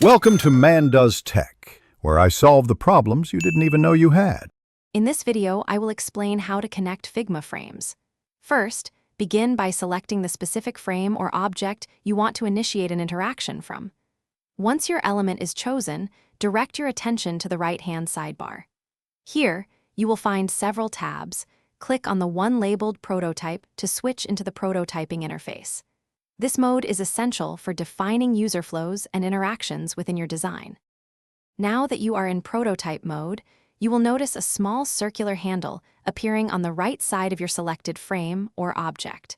Welcome to Man Does Tech, where I solve the problems you didn't even know you had. In this video, I will explain how to connect Figma frames. First, begin by selecting the specific frame or object you want to initiate an interaction from. Once your element is chosen, direct your attention to the right-hand sidebar. Here, you will find several tabs. Click on the one labeled Prototype to switch into the prototyping interface. This mode is essential for defining user flows and interactions within your design. Now that you are in prototype mode, you will notice a small circular handle appearing on the right side of your selected frame or object.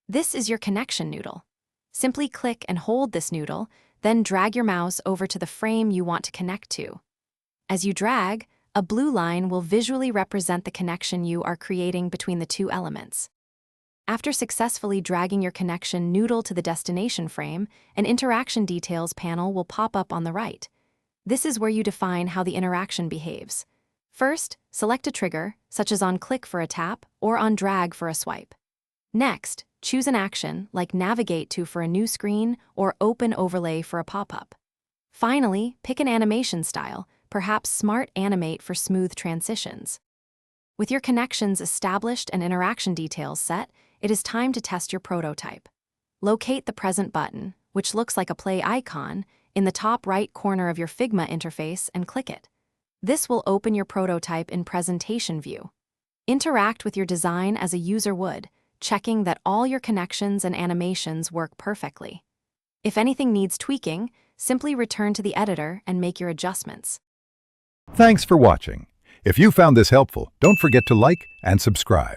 This is your connection noodle. Simply click and hold this noodle, then drag your mouse over to the frame you want to connect to. As you drag, a blue line will visually represent the connection you are creating between the two elements. After successfully dragging your connection noodle to the destination frame, an interaction details panel will pop up on the right. This is where you define how the interaction behaves. First, select a trigger, such as on click for a tap or on drag for a swipe. Next, choose an action like navigate to for a new screen or open overlay for a pop-up. Finally, pick an animation style, perhaps Smart Animate for smooth transitions. With your connections established and interaction details set, it is time to test your prototype. Locate the present button, which looks like a play icon, in the top right corner of your Figma interface and click it. This will open your prototype in presentation view. Interact with your design as a user would, checking that all your connections and animations work perfectly. If anything needs tweaking, simply return to the editor and make your adjustments. Thanks for watching. If you found this helpful, don't forget to like and subscribe.